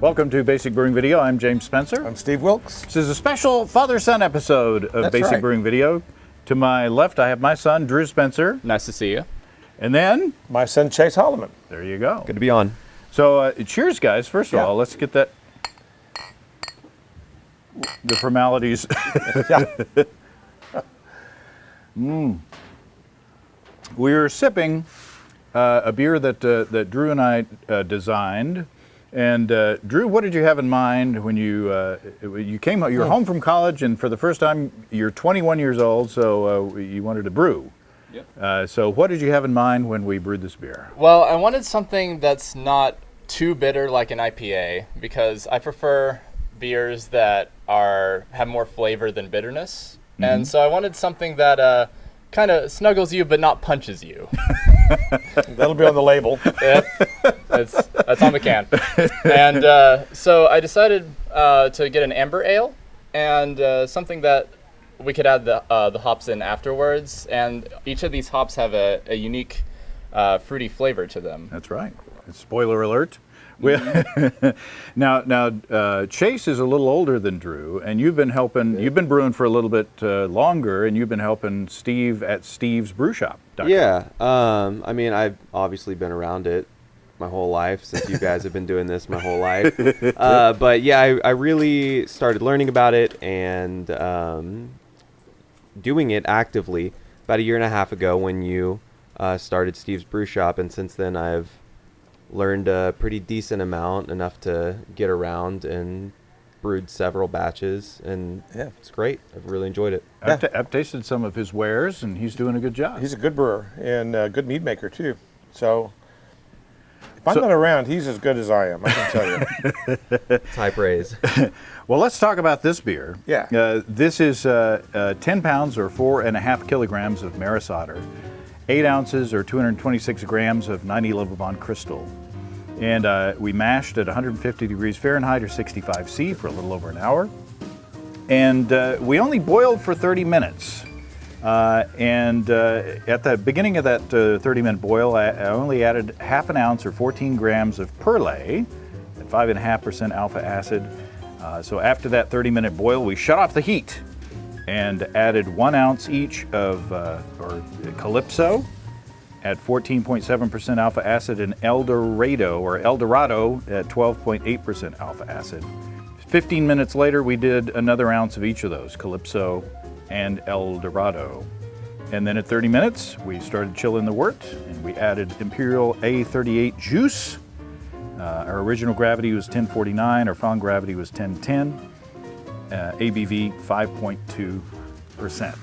Welcome to Basic Brewing Video. I'm James Spencer. I'm Steve Wilkes. This is a special father-son episode of Basic Brewing Video. To my left, I have my son, Drew Spencer. Nice to see you. And then... my son, Chase Holloman. There you go. Good to be on. So, cheers, guys. First of all, let's get that... the formalities. We're sipping a beer that Drew and I designed. And Drew, what did you have in mind when you came? You're home from college, and for the first time, you're 21 years old. So you wanted to brew. Yep. So what did you have in mind when we brewed this beer? Well, I wanted something that's not too bitter like an IPA, because I prefer beers that have more flavor than bitterness. Mm-hmm. And so I wanted something that kind of snuggles you but not punches you. That'll be on the label. Yep. That's on the can. And so I decided to get an amber ale and something that we could add the hops in afterwards. And each of these hops have a unique fruity flavor to them. That's right. Spoiler alert. Now, Chase is a little older than Drew, and you've been helping. You've been brewing for a little bit longer, and you've been helping Steve at Steve's Brew Shop. Yeah, I mean, I've obviously been around it my whole life since you guys have been doing this my whole life. But yeah, I really started learning about it and doing it actively about a year and a half ago when you started Steve's Brew Shop, and since then I've learned a pretty decent amount, enough to get around, and brewed several batches, and yeah, it's great. I've really enjoyed it. I've tasted some of his wares, and he's doing a good job. He's a good brewer and a good mead maker too. So if I'm not around, he's as good as I am, I can tell you. It's high praise. Well, let's talk about this beer. Yeah. This is 10 pounds or 4.5 kilograms of Maris Otter, 8 ounces or 226 grams of 90 Lovibond Crystal. And we mashed at 150 degrees Fahrenheit or 65 C for a little over an hour. And we only boiled for 30 minutes. And at the beginning of that 30-minute boil, I only added half an ounce or 14 grams of perlay at 5.5% alpha acid. So after that 30-minute boil, we shut off the heat and added 1 ounce each of Calypso at 14.7% alpha acid, and Eldorado at 12.8% alpha acid. 15 minutes later, we did another ounce of each of those, Calypso and Eldorado. And then at 30 minutes, we started chilling the wort, and we added Imperial A38 juice. Our original gravity was 1049, our found gravity was 1010, ABV 5.2%.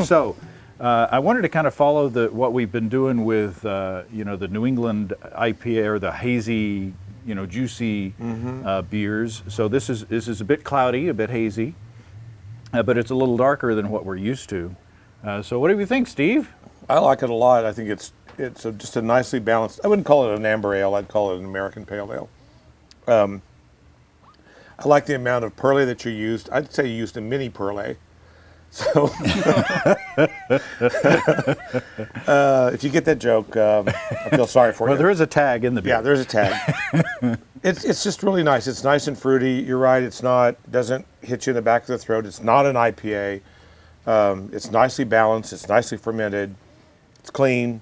So, I wanted to kind of follow what we've been doing with, the New England IPA or the hazy, juicy beers. So this is a bit cloudy, a bit hazy, but it's a little darker than what we're used to. So what do you think, Steve? I like it a lot. I think it's just a nicely balanced. I wouldn't call it an amber ale. I'd call it an American pale ale. I like the amount of perlay that you used. I'd say you used a mini perlay. So, if you get that joke, I feel sorry for you. Well, there is a tag in the beer. Yeah, there's a tag. It's just really nice. It's nice and fruity. You're right. Doesn't hit you in the back of the throat. It's not an IPA. It's nicely balanced. It's nicely fermented. It's clean.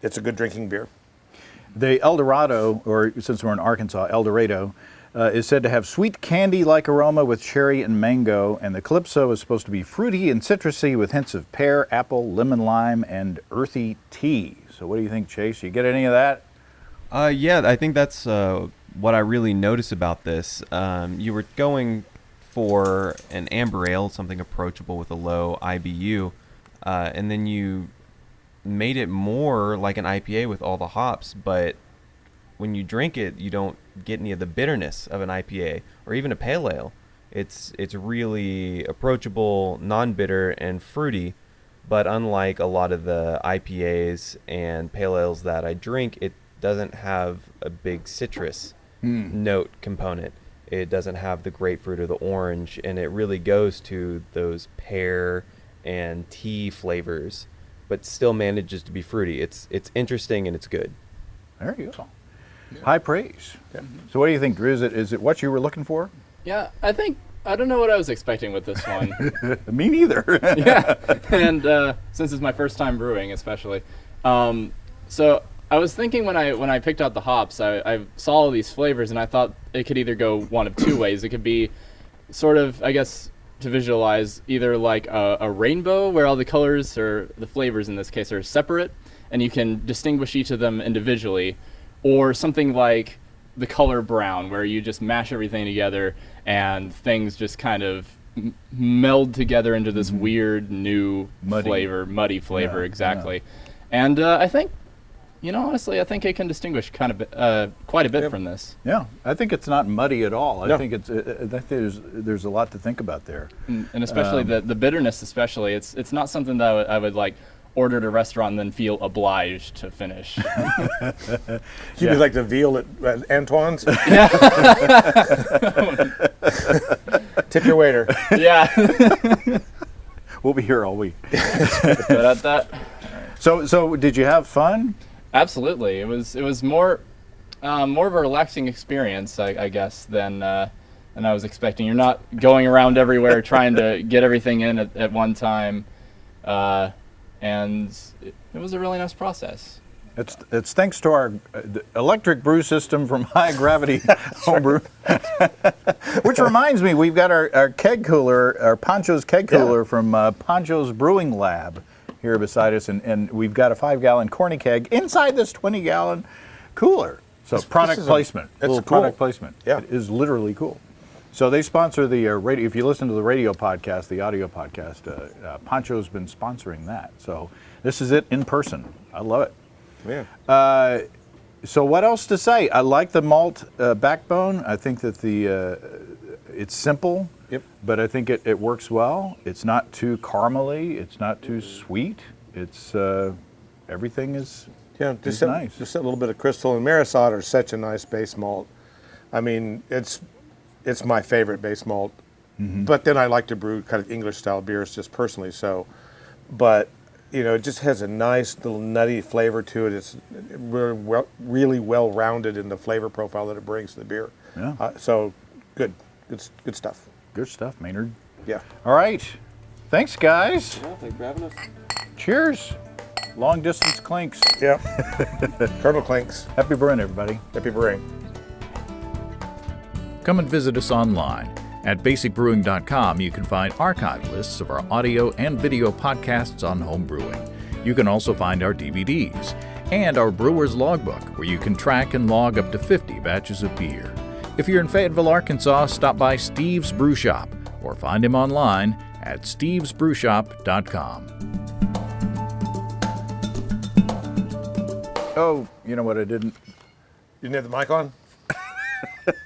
It's a good drinking beer. The Eldorado, or since we're in Arkansas, Eldorado, is said to have sweet candy-like aroma with cherry and mango, and the Calypso is supposed to be fruity and citrusy with hints of pear, apple, lemon, lime, and earthy tea. So what do you think, Chase? You get any of that? Yeah, I think that's what I really notice about this. You were going for an amber ale, something approachable with a low IBU, and then you made it more like an IPA with all the hops, but when you drink it, you don't get any of the bitterness of an IPA or even a pale ale. It's really approachable, non-bitter, and fruity, but unlike a lot of the IPAs and pale ales that I drink, it doesn't have a big citrus note component. It doesn't have the grapefruit or the orange, and it really goes to those pear and tea flavors, but still manages to be fruity. It's interesting and it's good. There you go. High praise. So what do you think, Drew? Is it what you were looking for? Yeah, I don't know what I was expecting with this one. Me neither. Yeah, and since it's my first time brewing, especially, so I was thinking when I picked out the hops, I saw all these flavors, and I thought it could either go one of two ways. It could be sort of, I guess, to visualize either like a rainbow where all the colors or the flavors in this case are separate, and you can distinguish each of them individually, or something like the color brown where you just mash everything together and things just kind of meld together into this weird new muddy flavor, Yeah, exactly. And I think, honestly, I think it can distinguish kind of quite a bit from this. Yeah, I think it's not muddy at all. I No. think there's a lot to think about there. And especially the bitterness, especially, it's not something that I would like order at a restaurant and then feel obliged to finish. You'd be like the veal at Antoine's. Tip your waiter. Yeah. We'll be here all week. But at that, So did you have fun? absolutely, it was more of a relaxing experience, I guess, than I was expecting. You're not going around everywhere trying to get everything in at one time, and it was a really nice process. It's thanks to our electric brew system from High Gravity Homebrew. Which reminds me, we've got our keg cooler, our Poncho's keg cooler from Poncho's Brewing Lab here beside us, and we've got a 5-gallon corny keg inside this 20-gallon cooler. So product placement, it's little cool. product placement. Yeah. It is literally cool. So they sponsor the radio. If you listen to the radio podcast, the audio podcast, Poncho's been sponsoring that. So this is it in person. I love it. Yeah. So what else to say? I like the malt backbone. I think that it's simple, Yep. but I think it works well. It's not too caramely. It's not too sweet. It's everything is Yeah, is nice. Just a little bit of crystal, and Marisot are such a nice base malt. I mean, it's my favorite base malt. But then I like to brew kind of English style beers just personally. So, but it just has a nice little nutty flavor to it. It's really well rounded in the flavor profile that it brings to the beer. Yeah. So good stuff. Good stuff, Maynard. Yeah. All right. Thanks, guys. Thanks for having us. Cheers. Long distance clinks. Yeah. Colonel Clinks. Happy brewing, everybody. Happy brewing. Come and visit us online. At basicbrewing.com, you can find archive lists of our audio and video podcasts on home brewing. You can also find our DVDs and our brewer's logbook, where you can track and log up to 50 batches of beer. If you're in Fayetteville, Arkansas, stop by Steve's Brew Shop or find him online at stevesbrewshop.com. Oh, you know what I didn't? You didn't have the mic on?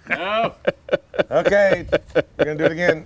No. Okay. We're going to do it again.